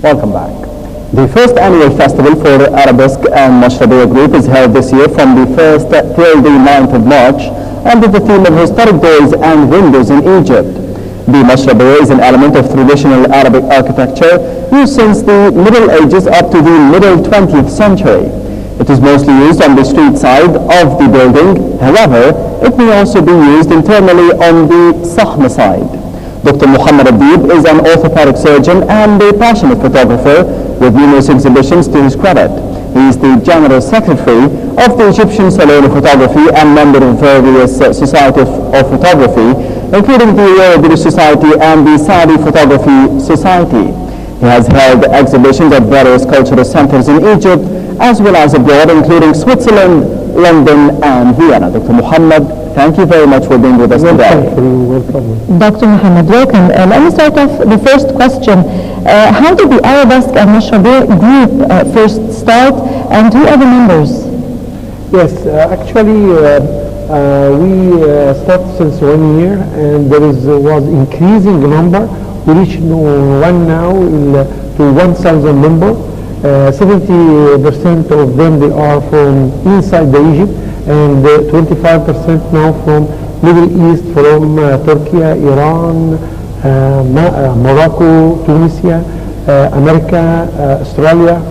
Welcome back. The first annual festival for Arabesque and Mashrabiya Group is held this year from the 1st till the 9th of March under the theme of historic doors and windows in Egypt. The Mashrabiya is an element of traditional Arabic architecture used since the Middle Ages up to the middle 20th century. It is mostly used on the street side of the building. However, it may also be used internally on the Sahma side. Dr. Mohamed Deeb is an orthopedic surgeon and a passionate photographer with numerous exhibitions to his credit. He is the General Secretary of the Egyptian Salon of Photography and member of various societies of photography, including the Royal British Society and the Saudi Photography Society. He has held exhibitions at various cultural centers in Egypt as well as abroad, including Switzerland, London, and Vienna. Dr. Mohamed, thank you very much for being with us today. Welcome. Dr. Mohamed, welcome. Let me start off the first question. How did the Arabesque and Mashrabiya group first start, and who are the members? Yes, actually we started since 1 year, and there was increasing number. We reached one now to 1,000 members. 70% of them they are from inside the Egypt, and 25% now from Middle East, from Turkey, Iran, Morocco, Tunisia, America, Australia,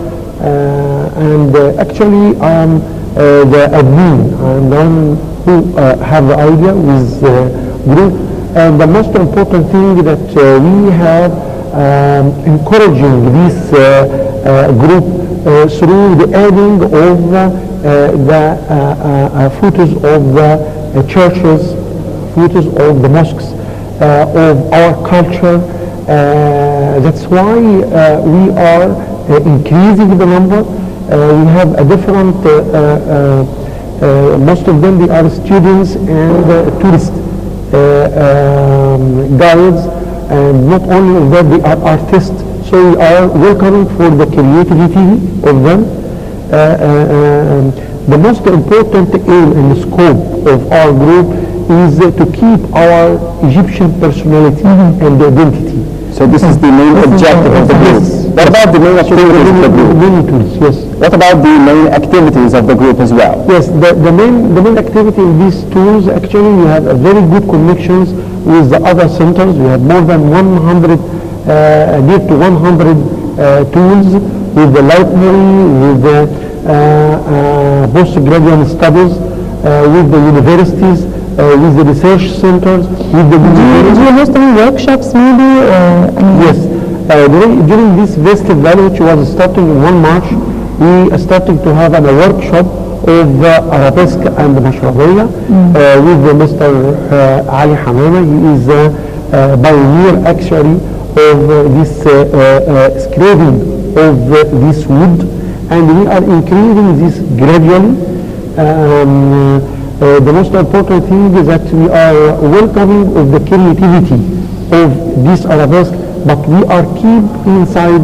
and actually I'm the admin. I'm the one who have the idea with the group, and the most important thing that we have encouraging this group through the adding of the photos of the churches, photos of the mosques, of our culture. That's why we are increasing the number. We have a different, most of them they are students and tourist guides, and not only of that they are artists. So we are welcoming for the creativity of them. The most important aim and scope of our group is to keep our Egyptian personality and identity. So this is the main objective of the group. What about the main activities of the group? Many tools, yes. What about the main activities of the group as well? Yes, the main activity in these tools, actually we have a very good connections with the other centers. We have more than 100, near to 100 tools with the library, with the postgraduate studies, with the universities, with the research centers, with the Do you host any workshops maybe? Yes. During this festival, which was starting in 1 March, we are starting to have a workshop of Arabesque and Mashrabiya with Mr. Ali Hamama. He is a pioneer actually of this scraping of this wood, and we are increasing this gradually. The most important thing is that we are welcoming of the creativity of this Arabesque, but we are keep inside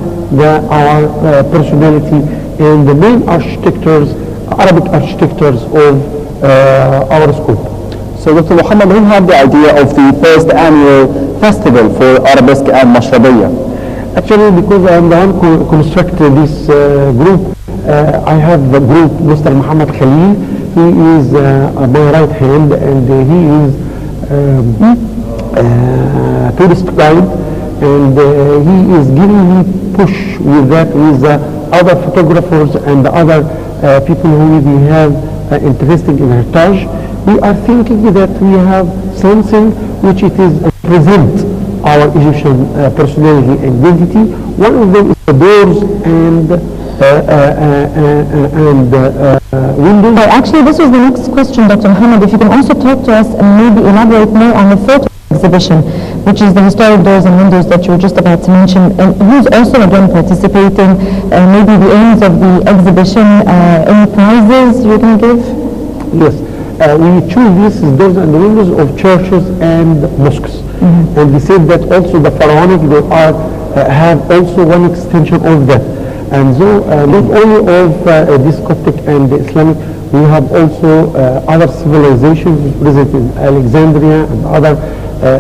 our personality and the main architectures, Arabic architectures of our school. So Dr. Mohamed, who had the idea of the first annual festival for Arabesque and Mashrabiya? Actually, because I am the one who constructed this group, I have the group Mr. Mohamed Khalil. He is my right hand, and he is tourist guide, and he is giving me push with that, with other photographers and other people who we have interested in heritage. We are thinking that we have something which it is present our Egyptian personality and identity. One of them is the doors and windows. Actually, this was the next question, Dr. Mohamed. If you can also talk to us and maybe elaborate more on the photo exhibition, which is the historic doors and windows that you were just about to mention, and who's also again participating, maybe the aims of the exhibition, any prizes you can give? Yes, we choose these doors and windows of churches and mosques, and we said that also the pharaonic they are have also one extension of that, and so not only of this Coptic and Islamic, we have also other civilizations present in Alexandria and other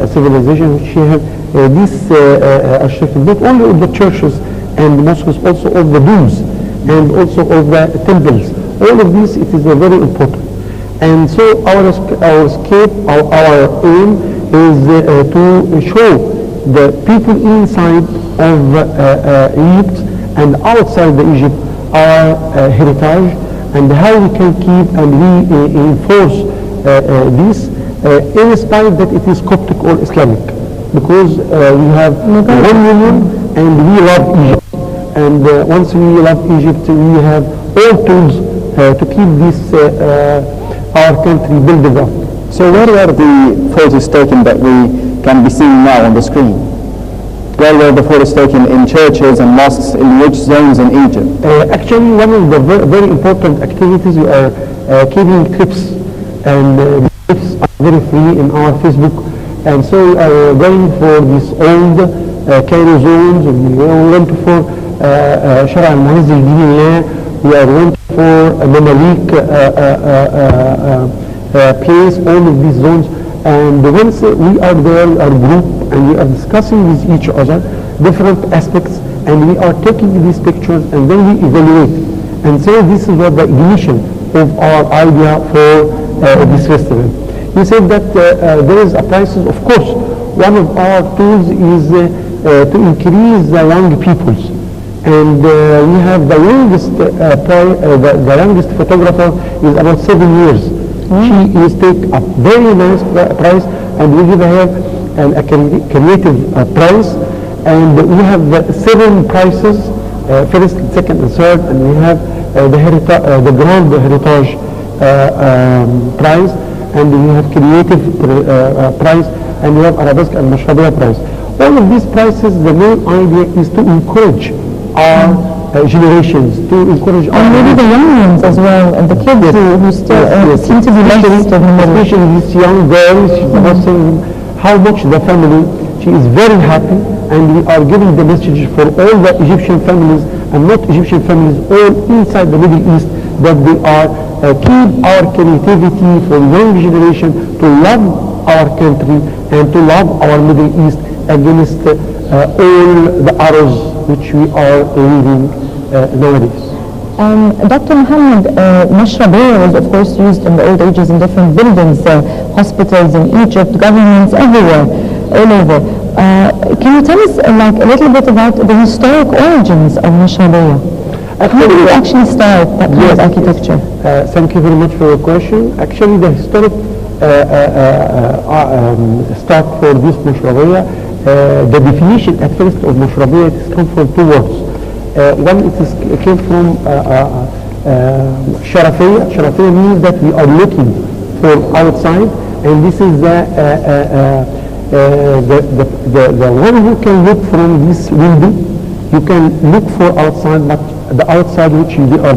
civilizations which have this architecture, not only of the churches and mosques, also of the domes, and also of the temples. All of this, it is very important. And so our aim is to show the people inside of Egypt and outside the Egypt our heritage, and how we can keep and reinforce this in spite that it is Coptic or Islamic, because we have 1 million and we love Egypt, and once we love Egypt we have all tools to keep this our country building up. So where were the photos taken that we can be seeing now on the screen? Where were the photos taken, in churches and mosques, in which zones in Egypt? Actually, one of the very important activities, we are keeping clips, and clips are very free in our Facebook, and so we are going for these old Cairo zones, and we went for Shara al-Mu'izz al-Dini, we are went for Mamalik place, all of these zones, and once we are there, our group, and we are discussing with each other different aspects, and we are taking these pictures and then we evaluate. And so this is what the ignition of our idea for this festival. You said that there is a prices. Of course, one of our tools is to increase the young peoples. And we have the youngest, the youngest photographer is about 7 years. She is take a very nice price, and we give her a creative prize, and we have 7 prizes, first, second, and third, and we have the Grand Heritage prize, and we have creative prize, and we have Arabesque and Mashrabiya prize. All of these prizes, the main idea is to encourage our generations, to encourage our... And maybe the young ones as well, and the kids who still seem to be lost. Especially this young girl, she's about saying how much the family, she is very happy, and we are giving the message for all the Egyptian families and not Egyptian families, all inside the Middle East, that they are keep our creativity for young generation to love our country and to love our Middle East against all the arrows which we are living nowadays. Dr. Mohamed, Mashrabiya was of course used in the old ages in different buildings, hospitals in Egypt, governments everywhere, all over. Can you tell us like a little bit about the historic origins of Mashrabiya? How did you actually start that kind of architecture? Thank you very much for your question. Actually, the historic start for this Mashrabiya, the definition at first of Mashrabiya, it has come from 2 words. One, it came from Sharafiya. Sharafiya means that we are looking for outside, and this is the one who can look from this window. You can look for outside, but the outside which you are